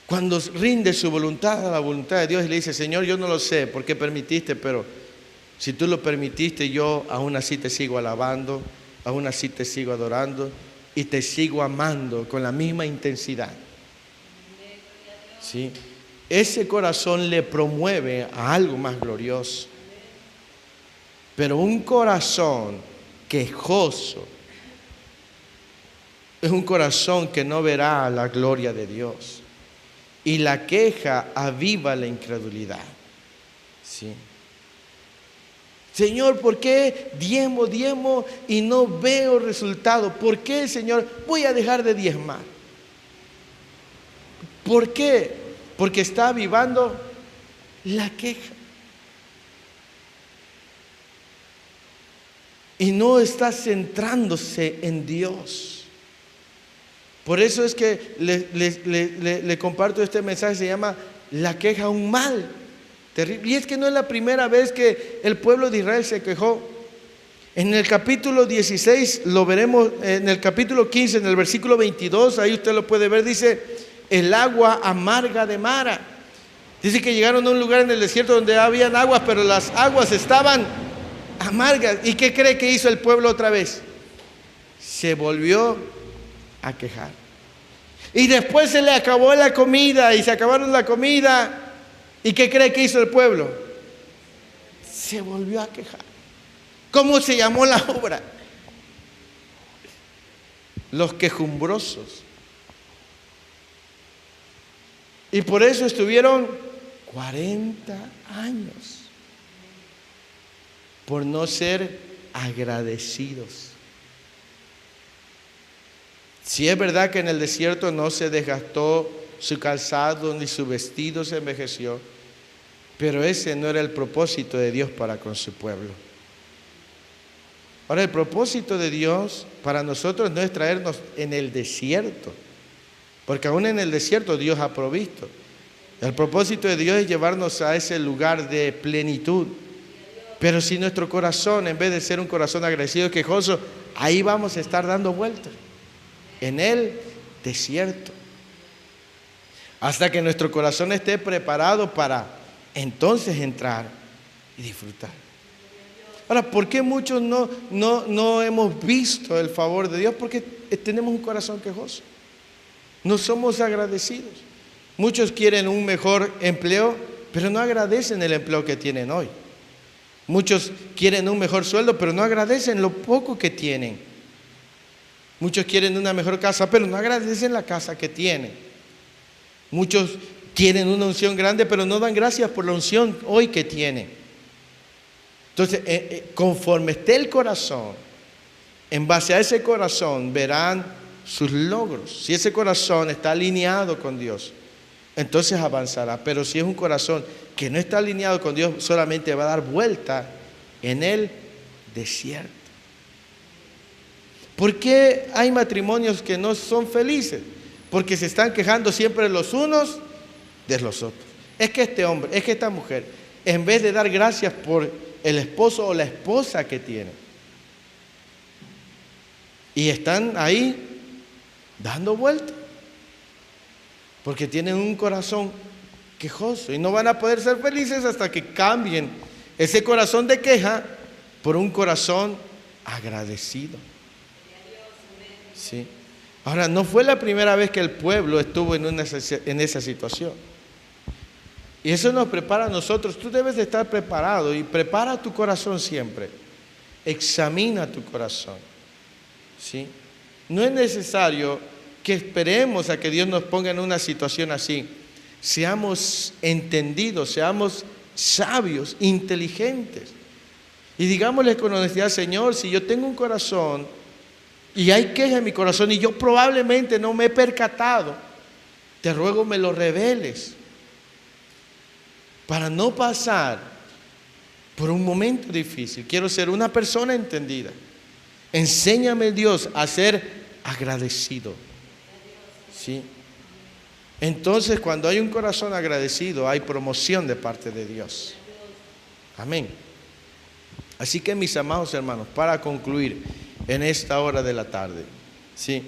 Cuando rinde su voluntad a la voluntad de Dios y le dice: Señor, yo no lo sé por qué permitiste, pero si tú lo permitiste, yo aún así te sigo alabando, aún así te sigo adorando y te sigo amando con la misma intensidad. ¿Sí? Ese corazón le promueve a algo más glorioso. Pero un corazón quejoso es un corazón que no verá la gloria de Dios. Y la queja aviva la incredulidad. ¿Sí? Señor, ¿por qué diezmo y no veo resultado? ¿Por qué, Señor, voy a dejar de diezmar? ¿Por qué? Porque está avivando la queja. Y no está centrándose en Dios. Por eso es que le comparto este mensaje. Se llama la queja, un mal terrible. Y es que no es la primera vez que el pueblo de Israel se quejó. En el capítulo 16 lo veremos, en el capítulo 15, en el versículo 22, ahí usted lo puede ver, dice: el agua amarga de Mara. Dice que llegaron a un lugar en el desierto donde habían aguas, pero las aguas estaban amargas. ¿Y qué cree que hizo el pueblo otra vez? Se volvió a quejar. Y después se le acabó la comida, y se acabaron la comida. ¿Y qué cree que hizo el pueblo? Se volvió a quejar. ¿Cómo se llamó la obra? Los quejumbrosos. Y por eso estuvieron 40 años por no ser agradecidos. Si es verdad que en el desierto no se desgastó su calzado ni su vestido se envejeció, pero ese no era el propósito de Dios para con su pueblo. Ahora, el propósito de Dios para nosotros no es traernos en el desierto, porque aún en el desierto Dios ha provisto. El propósito de Dios es llevarnos a ese lugar de plenitud. Pero si nuestro corazón, en vez de ser un corazón agradecido y quejoso, ahí vamos a estar dando vueltas en el desierto, hasta que nuestro corazón esté preparado para entonces entrar y disfrutar. Ahora, ¿por qué muchos no hemos visto el favor de Dios? Porque tenemos un corazón quejoso, no somos agradecidos. Muchos quieren un mejor empleo, pero no agradecen el empleo que tienen hoy. Muchos quieren un mejor sueldo, pero no agradecen lo poco que tienen. Muchos quieren una mejor casa, pero no agradecen la casa que tienen. Muchos quieren una unción grande, pero no dan gracias por la unción hoy que tienen. Entonces, conforme esté el corazón, en base a ese corazón verán sus logros. Si ese corazón está alineado con Dios, entonces avanzará. Pero si es un corazón que no está alineado con Dios, solamente va a dar vuelta en el desierto. ¿Por qué hay matrimonios que no son felices? porque se están quejando siempre los unos de los otros. Es que este hombre, es que esta mujer, en vez de dar gracias por el esposo o la esposa que tiene, y están ahí dando vueltas, porque tienen un corazón quejoso y no van a poder ser felices hasta que cambien ese corazón de queja por un corazón agradecido. Sí. Ahora, no fue la primera vez que el pueblo estuvo en esa situación. Y eso nos prepara a nosotros. Tú debes de estar preparado y prepara tu corazón siempre. Examina tu corazón. ¿Sí? No es necesario que esperemos a que Dios nos ponga en una situación así. Seamos entendidos, seamos sabios, inteligentes. Y digámosle con honestidad: Señor, si yo tengo un corazón y hay queja en mi corazón y yo probablemente no me he percatado, te ruego me lo reveles para no pasar por un momento difícil. Quiero ser una persona entendida. Enséñame, Dios, a ser agradecido. ¿Sí? Entonces, cuando hay un corazón agradecido, hay promoción de parte de Dios. Amén. Así que, mis amados hermanos, para concluir en esta hora de la tarde, ¿sí?,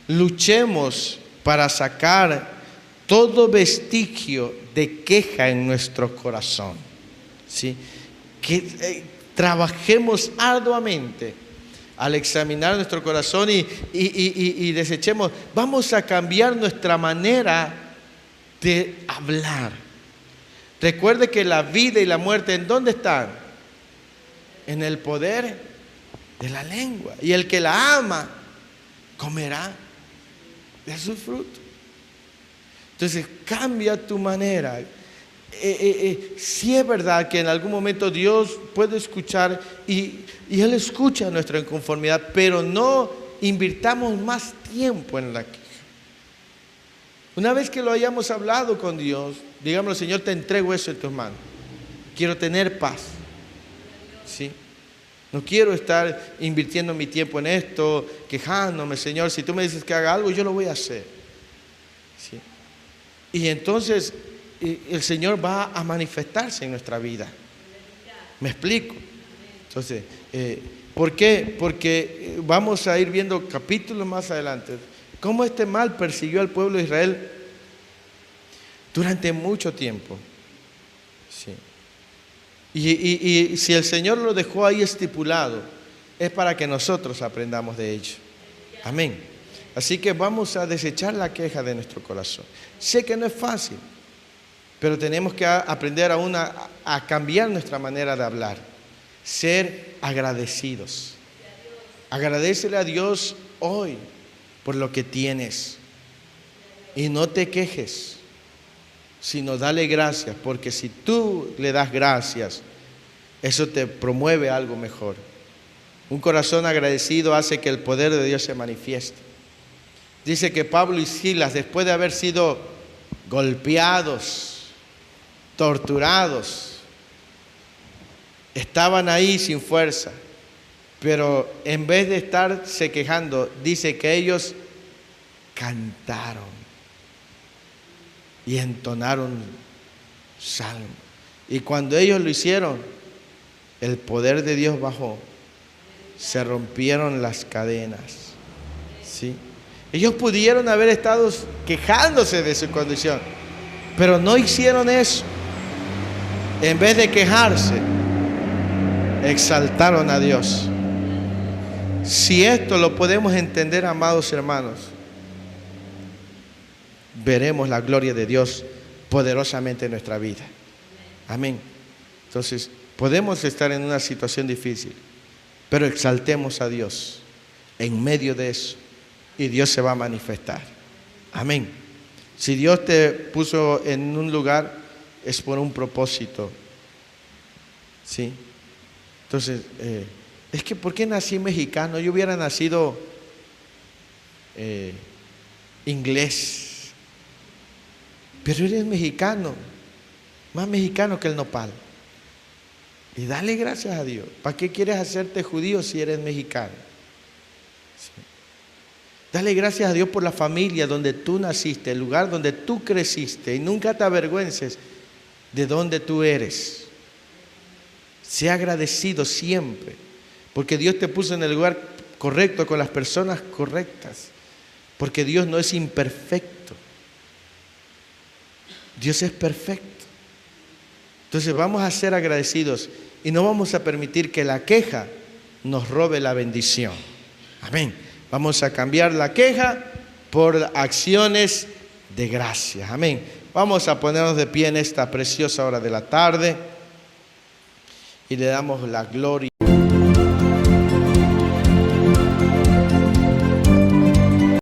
luchemos para sacar todo vestigio de queja en nuestro corazón. ¿Sí? Que trabajemos arduamente al examinar nuestro corazón y desechemos. Vamos a cambiar nuestra manera de hablar. Recuerde que la vida y la muerte, ¿en dónde están? En el poder de la lengua. Y el que la ama comerá de su fruto. Entonces, cambia tu manera. Sí es verdad que en algún momento Dios puede escuchar y Él escucha nuestra inconformidad, pero no invirtamos más tiempo en la queja. Una vez que lo hayamos hablado con Dios, digamos: Señor, te entrego eso en tus manos. Quiero tener paz. ¿Sí? No quiero estar invirtiendo mi tiempo en esto, quejándome. Señor, si tú me dices que haga algo, yo lo voy a hacer. ¿Sí? Y entonces el Señor va a manifestarse en nuestra vida. ¿Me explico? Entonces, ¿por qué? Porque vamos a ir viendo capítulos más adelante cómo este mal persiguió al pueblo de Israel durante mucho tiempo. Sí. Y si el Señor lo dejó ahí estipulado, es para que nosotros aprendamos de ello. Amén. Así que vamos a desechar la queja de nuestro corazón. Sé que no es fácil, pero tenemos que aprender a cambiar nuestra manera de hablar. Ser agradecidos. Agradécele a Dios hoy por lo que tienes. Y no te quejes, sino dale gracias, porque si tú le das gracias, eso te promueve algo mejor. Un corazón agradecido hace que el poder de Dios se manifieste. Dice que Pablo y Silas, después de haber sido golpeados, torturados, estaban ahí sin fuerza, pero en vez de estarse quejando, dice que ellos cantaron y entonaron salmos. Y cuando ellos lo hicieron, el poder de Dios bajó, se rompieron las cadenas. ¿Sí? Ellos pudieron haber estado quejándose de su condición, pero no hicieron eso. En vez de quejarse, exaltaron a Dios. Si esto lo podemos entender, amados hermanos, veremos la gloria de Dios poderosamente en nuestra vida. Amén. Entonces, podemos estar en una situación difícil, pero exaltemos a Dios en medio de eso y Dios se va a manifestar. Amén. Si Dios te puso en un lugar, es por un propósito. ¿Sí? Entonces, es que ¿por qué nací mexicano? Yo hubiera nacido inglés. Pero eres mexicano, más mexicano que el nopal. Y dale gracias a Dios. ¿Para qué quieres hacerte judío si eres mexicano? ¿Sí? Dale gracias a Dios por la familia donde tú naciste, el lugar donde tú creciste, y nunca te avergüences de donde tú eres. Sea agradecido siempre, porque Dios te puso en el lugar correcto, con las personas correctas, porque Dios no es imperfecto, Dios es perfecto. Entonces vamos a ser agradecidos y no vamos a permitir que la queja nos robe la bendición. Amén. Vamos a cambiar la queja por acciones de gracia. Amén. Vamos a ponernos de pie en esta preciosa hora de la tarde y le damos la gloria.